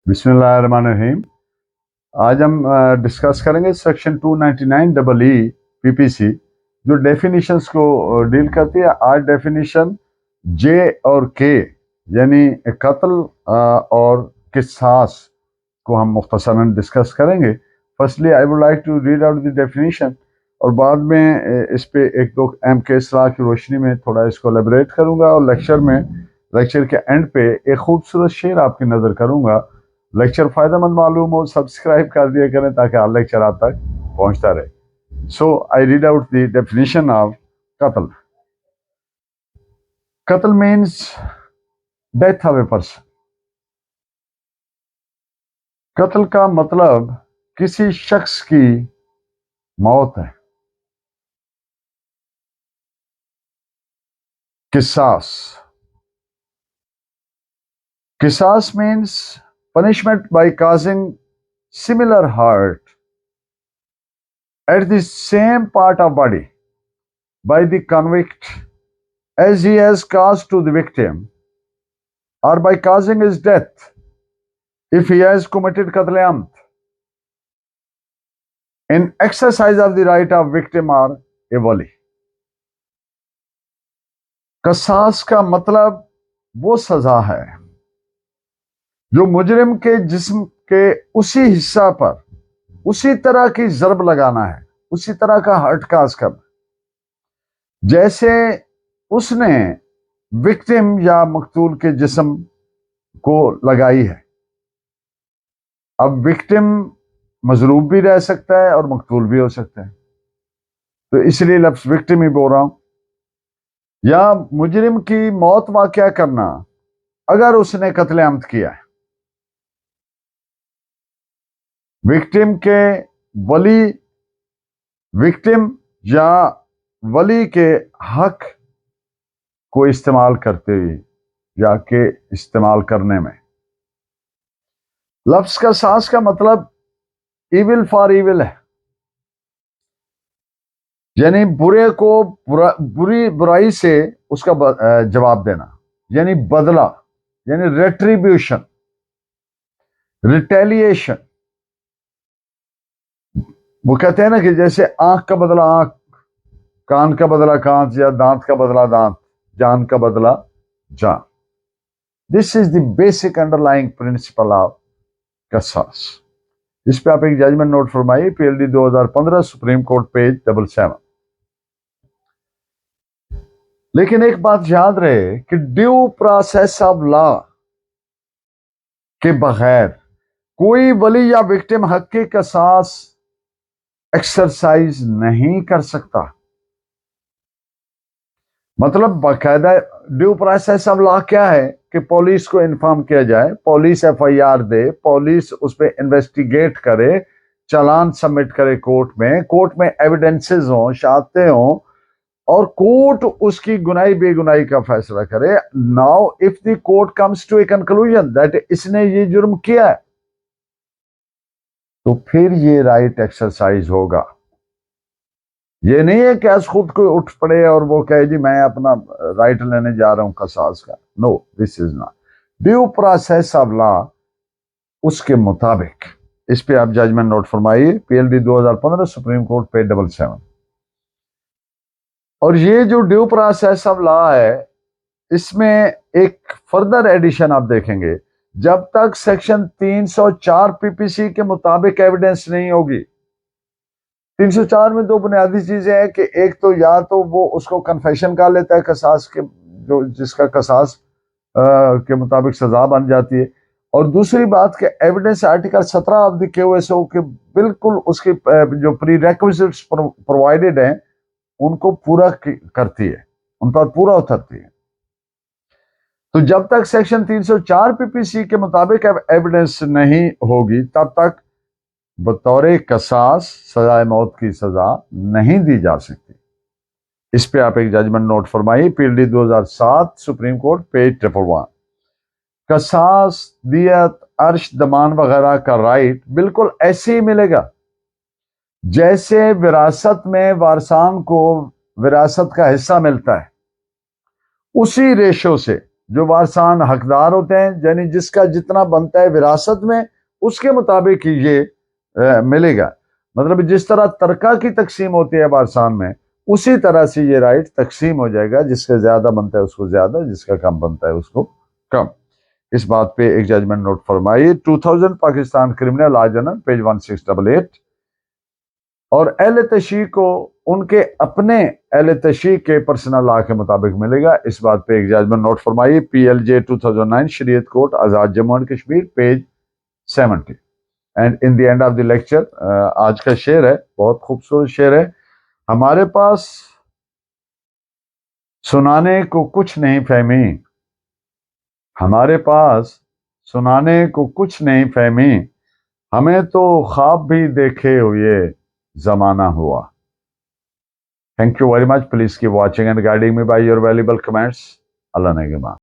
बिस्मिल्लाहिर्रहमानिर्रहीम। आज हम डिस्कस करेंगे सेक्शन 299 ई पीपीसी जो डेफिनेशंस को डील करती है। आज डेफिनेशन जे और के यानी कत्ल और किसास को हम मुख्तसरन डिस्कस करेंगे। Firstly I would like to read out the definition और बाद में इस पे एक दो अहम केस की रोशनी में थोड़ा इसको एलेबरेट करूंगा और लेक्चर के एंड पे एक खूबसूरत शेर आपकी नज़र करूंगा। लेक्चर फायदेमंद मालूम हो सब्सक्राइब कर दिया करें ताकि हर लेक्चर आप तक पहुंचता रहे। So I read out the definition of qatl. Qatl means death of a person. कत्ल का मतलब किसी शख्स की मौत है। Qisas means punishment by causing similar hurt at the same part of body by the convict as he has caused to the victim, or by causing his death if he has committed qatl amd in exercise of the right of victim or a wali। कसास का मतलब वो सजा है जो मुजरिम के जिस्म के उसी हिस्सा पर उसी तरह की जरब लगाना है, उसी तरह का हर्ट काज करना जैसे उसने विक्टिम या मकतूल के जिस्म को लगाई है। अब विक्टिम मजरूब भी रह सकता है और मकतूल भी हो सकता है, तो इसलिए लफ्ज विक्टिम ही बोल रहा हूं। या मुजरिम की मौत वाक़या करना अगर उसने कत्ल आमद किया है। विक्टिम के वली, विक्टिम या वली के हक को इस्तेमाल करते हुए या के इस्तेमाल करने में। लफ्ज का सास का मतलब इविल फॉर इविल है, यानी बुरे को बुराई से उसका जवाब देना, यानी बदला, यानी रेट्रीब्यूशन, रिटेलिएशन। वो कहते हैं ना कि जैसे आंख का बदला आंख, कान का बदला कान, या दांत का बदला दांत, जान का बदला जान। This is the basic underlying principle of qisas. इस पे आप एक जजमेंट नोट फरमाइए, पीएलडी 2015 सुप्रीम कोर्ट पेज 77। लेकिन एक बात याद रहे कि ड्यू प्रोसेस ऑफ लॉ के बगैर कोई वली या विक्टिम हक की कसास एक्सरसाइज नहीं कर सकता। मतलब बाकायदा ड्यू प्रोसेस ऑफ लॉ क्या है कि पुलिस को इन्फॉर्म किया जाए, पुलिस एफआईआर दे, पुलिस उस पर इन्वेस्टिगेट करे, चालान सबमिट करे कोर्ट में एविडेंसेस हों, शहादतें हों और कोर्ट उसकी गुनाही बेगुनाही का फैसला करे। Now if the court comes to a conclusion that इसने ये जुर्म किया है तो फिर ये राइट एक्सरसाइज होगा। ये नहीं है कि आज खुद को उठ पड़े और वो कहे जी मैं अपना राइट लेने जा रहा हूं कसास का। No, this is not due process of law. उसके मुताबिक इस पे आप जजमेंट नोट फरमाइए, पीएलडी 2015 सुप्रीम कोर्ट पेज 77। और ये जो ड्यू प्रोसेस ऑफ लॉ है इसमें एक फर्दर एडिशन आप देखेंगे, जब तक सेक्शन 304 पीपीसी के मुताबिक एविडेंस नहीं होगी। 304 में दो बुनियादी चीजें हैं कि एक तो या तो वो उसको कन्फेशन कर लेता है कसास के, जो जिसका कसास के मुताबिक सजा बन जाती है, और दूसरी बात कि एविडेंस आर्टिकल 17 ऑफ द केओएसओ के बिल्कुल उसके जो प्री रेक्विजिट्स प्रोवाइडेड हैं उनको पूरा करती है, उन पर पूरा उतरती है। तो जब तक सेक्शन 304 पीपीसी के मुताबिक एविडेंस नहीं होगी तब तक बतौर कसास सजाए मौत की सजा नहीं दी जा सकती। इस पे आप एक जजमेंट नोट फरमाइए, पीएलडी 2007 सुप्रीम कोर्ट पेज 111। कसास, दियत, अर्श, दमान वगैरह का राइट बिल्कुल ऐसे ही मिलेगा जैसे विरासत में वारसान को विरासत का हिस्सा मिलता है, उसी रेशो से जो वारसान हकदार होते हैं, यानी जिसका जितना बनता है विरासत में, उसके मुताबिक ही ये मिलेगा। मतलब जिस तरह तरका की तकसीम होती है वारसान में, उसी तरह से ये राइट तकसीम हो जाएगा, जिसका ज्यादा बनता है उसको ज्यादा, जिसका कम बनता है उसको कम। इस बात पे एक जजमेंट नोट फरमाइए। 2000 Pakistan criminal law journal page 1688। और एल तशी को उनके अपने एल तशी के पर्सनल लॉ के मुताबिक मिलेगा। इस बात पे एक जजमेंट नोट फरमाइए। PLJ 2009 शरीयत court Azad Jammu and Kashmir page 70। And in the end of the lecture आज का शेर है, बहुत खूबसूरत शेर है। हमारे पास सुनाने को कुछ नहीं फहमी, हमारे पास सुनाने को कुछ नहीं फहमी, हमें तो ख्वाब भी देखे हुए जमाना हुआ। Thank you very much. Please keep watching and guiding me by your valuable comments. Allah Negema.